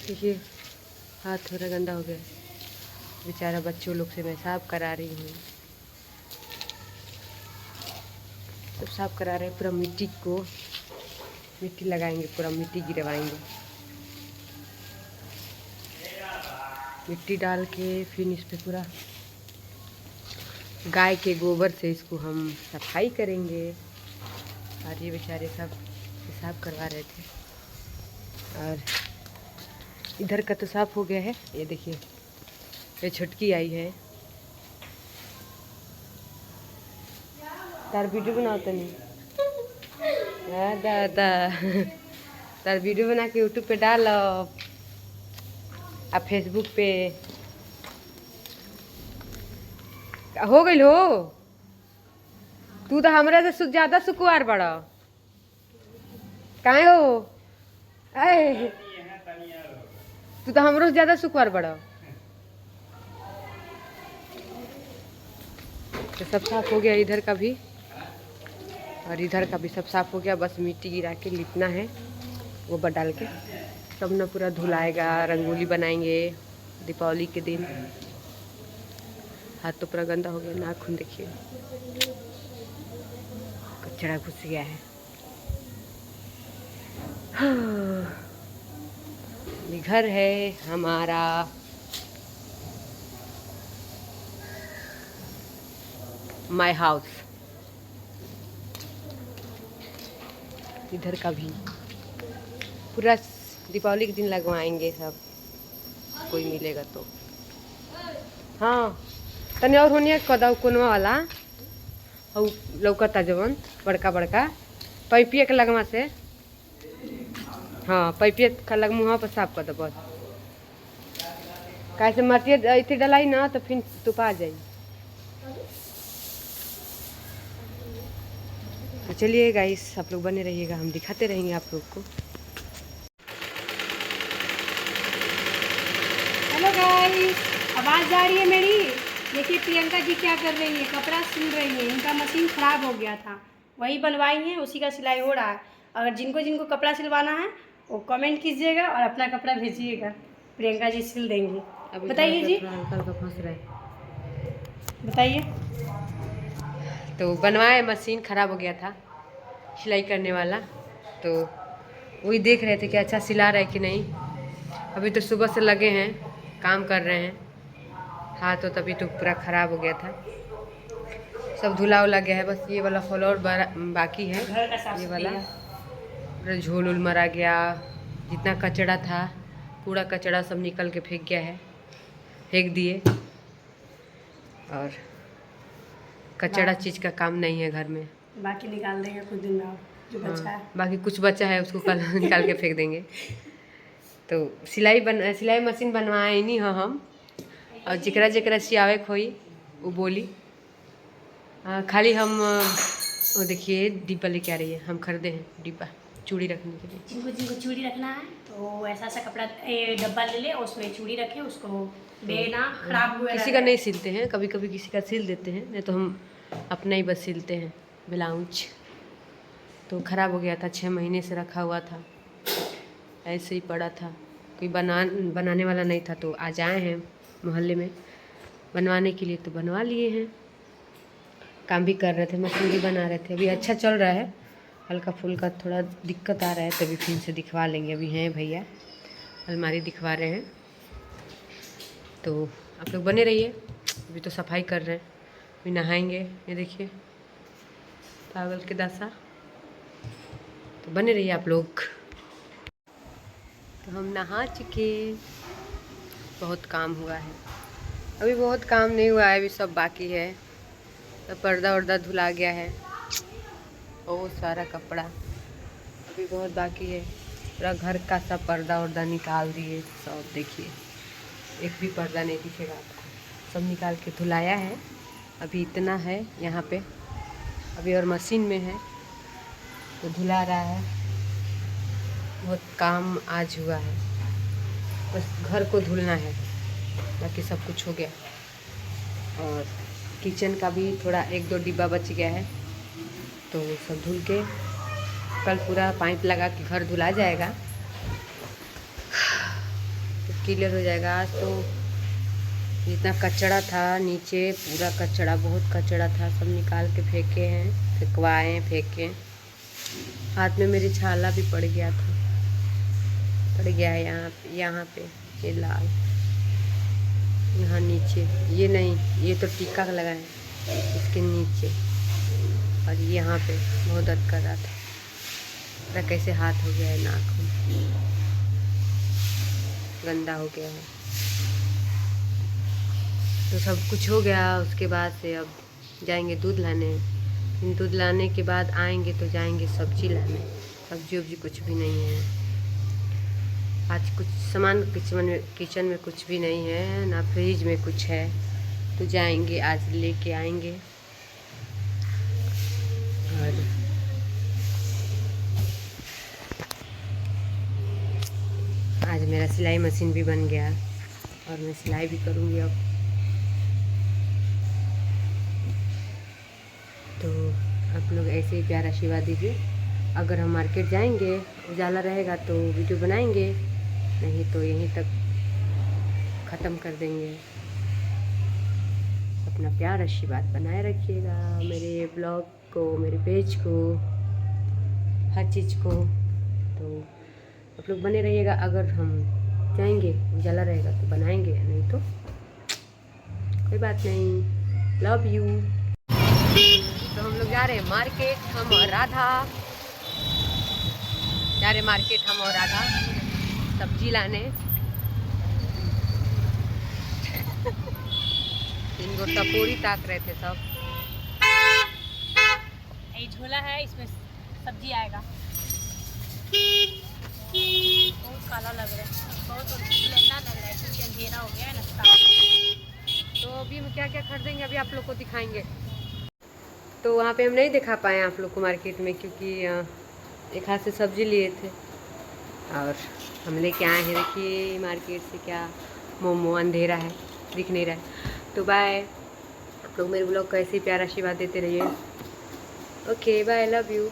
देखिए हाथ थोड़ा गंदा हो गया। बेचारा बच्चों लोग से मैं साफ करा रही हूँ। सब साफ करा रहे हैं। पूरा मिट्टी लगाएंगे, पूरा मिट्टी गिरवाएंगे। मिट्टी डाल के फिर इस पे पूरा गाय के गोबर से इसको हम सफाई करेंगे। और ये बेचारे सब साफ करवा रहे थे। और इधर का तो साफ हो गया है। ये देखिए, ये छुटकी आई है। तार वीडियो बनाओ तो नहीं दादा तार वीडियो बना के यूट्यूब पे डालो, अब फेसबुक पे हो गई हो। तू तो हमरा से ज्यादा सुकुआर बड़ा काहे हो। अरे तू तो हमरो से ज्यादा सुकुआर बड़ा। तो सब साफ हो गया इधर का भी, और इधर का भी सब साफ हो गया। बस मिट्टी गिरा के लिपना है गोबर डाल के। सब ना पूरा धुलाएगा, रंगोली बनाएंगे दीपावली के दिन। हाथ तो पूरा गंदा हो गया। नाखून देखिए, कचरा घुस गया है। ये घर है हमारा। My house. इधर का भी पूरा दीपावली के दिन लगवाएंगे सब, कोई मिलेगा तो। हाँ तने और होनी कदा कोनवा वाला और लौकता जवन बड़का बड़का पैपिया के लगवा से। हाँ पैपिया का लग मुँह पर साफ कर दो बस। कैसे मरती इतनी डलाई ना तो फिर तुपा जाई। तो चलिए गाइस, आप लोग बने रहिएगा, हम दिखाते रहेंगे आप लोग को। हेलो गाइस, आवाज़ आ रही है मेरी? देखिए प्रियंका जी क्या कर रही है, कपड़ा सिल रही है। इनका मशीन ख़राब हो गया था, वही बनवाई है, उसी का सिलाई हो रहा है। अगर जिनको जिनको कपड़ा सिलवाना है वो कमेंट कीजिएगा और अपना कपड़ा भेजिएगा, प्रियंका जी सिल देंगी। बताइए जी, हल्का फंस रहा है। बताइए। तो बनवाए, मशीन ख़राब हो गया था सिलाई करने वाला, तो वही देख रहे थे कि अच्छा सिला रहा है कि नहीं। अभी तो सुबह से लगे हैं, काम कर रहे हैं। हाथ तो तभी तो पूरा ख़राब हो गया था। सब धुला उला गया है, बस ये वाला फ्लोर बाकी है। ये वाला पूरा झोल उल मरा गया। जितना कचड़ा था, कूड़ा कचड़ा सब निकल के फेंक गया है, फेंक दिए। और कचड़ा चीज़ का काम नहीं है घर में। बाकी निकाल देंगे कुछ दिन में, जो बचा है। बाकी कुछ बचा है उसको कल निकाल के फेंक देंगे। तो सिलाई मशीन बनवाए नहीं हो हम। और जरा जरा सियावे खोई वो बोली। खाली हम वो देखिए डिब्बा लेके आ रही है, हम खरीदे हैं डिब्बा चूड़ी रखने के लिए। जिनको जिनको चूड़ी रखना है तो ऐसा सा कपड़ा डब्बा ले ले, उसमें चूड़ी रखे, उसको देना। खराब हुआ किसी का नहीं सिलते हैं, कभी कभी किसी का सिल देते हैं, नहीं तो हम अपना ही बस सिलते हैं ब्लाउज। तो ख़राब हो गया था, 6 महीने से रखा हुआ था, ऐसे ही पड़ा था। कोई बनाने वाला नहीं था, तो आज आए हैं मोहल्ले में बनवाने के लिए, तो बनवा लिए हैं। काम भी कर रहे थे, मशीन भी बना रहे थे। अभी अच्छा चल रहा है, हल्का फुल्का थोड़ा दिक्कत आ रहा है, तभी फिर से दिखवा लेंगे। अभी हैं भैया अलमारी दिखवा रहे हैं, तो आप लोग बने रहिए। अभी तो सफाई कर रहे हैं, अभी नहाएंगे। ये देखिए पागल के दासा, तो बने रहिए आप लोग। तो हम नहा चुके, बहुत काम हुआ है। अभी बहुत काम नहीं हुआ है, अभी सब बाकी है। तो पर्दा वर्दा धुला गया है, बहुत सारा कपड़ा अभी बहुत बाकी है। पूरा घर का सब पर्दा वर्दा निकाल दिए सब। देखिए एक भी पर्दा नहीं दिखेगा आपको, सब निकाल के धुलाया है। अभी इतना है यहाँ पे, अभी और मशीन में है तो धुला रहा है। बहुत काम आज हुआ है, बस घर को धुलना है, बाकी सब कुछ हो गया। और किचन का भी थोड़ा 1-2 डिब्बा बच गया है, तो सब धुल के कल पूरा पाइप लगा के घर धुला जाएगा। क्लियर हो जाएगा। आज तो जितना कचड़ा था नीचे, पूरा कचड़ा, बहुत कचड़ा था, सब निकाल के फेंके हैं, फेंकवाए फेंके। हाथ में मेरी छाला भी पड़ गया था, पड़ गया है यहाँ पे ये लाल, यहाँ नीचे। ये नहीं, ये तो टीका लगा है इसके नीचे, और यहाँ पे बहुत दर्द कर रहा था। मेरा कैसे हाथ हो गया है, नाखून गंदा हो गया है। तो सब कुछ हो गया। उसके बाद से अब जाएंगे दूध लाने। दूध लाने के बाद आएंगे तो जाएंगे सब्जी लाने। सब्जी वब्जी कुछ भी नहीं है आज, कुछ सामान किचन में कुछ भी नहीं है, ना फ्रिज में कुछ है। तो जाएंगे आज लेके आएंगे। और आज मेरा सिलाई मशीन भी बन गया और मैं सिलाई भी करूँगी अब। तो आप लोग ऐसे ही प्यार आशीर्वाद दीजिए। अगर हम मार्केट जाएंगे, उजाला रहेगा तो वीडियो बनाएंगे, नहीं तो यहीं तक ख़त्म कर देंगे। अपना प्यार आशीर्वाद बनाए रखिएगा, मेरे ब्लॉग को, मेरे पेज को, हर चीज़ को। तो आप लोग बने रहिएगा। अगर हम जाएंगे, उजाला रहेगा तो बनाएंगे, नहीं तो कोई बात नहीं। Love you. तो हम लोग जा रहे हैं मार्केट, हम और राधा जा रहे मार्केट, हम और राधा सब्जी लाने। इनको टपोरी ताक रहे थे सब। ये झोला है, इसमें सब्जी आएगा। बहुत काला लग रहा है, बहुत लेना लग रहा है क्योंकि अंधेरा हो गया है ना। तो अभी हम क्या क्या खरीदेंगे अभी आप लोग को दिखाएंगे। तो वहाँ पे हम नहीं दिखा पाए आप लोग को मार्केट में, क्योंकि एक हाथ से सब्जी लिए थे और हम लेके आए हैं। देखिए मार्केट से क्या मोमो, अंधेरा है, दिख नहीं रहा है। तो बाय, आप लोग मेरे ब्लॉग को ऐसे ही प्यार आशीर्वाद देते रहिए। Okay bye, love you.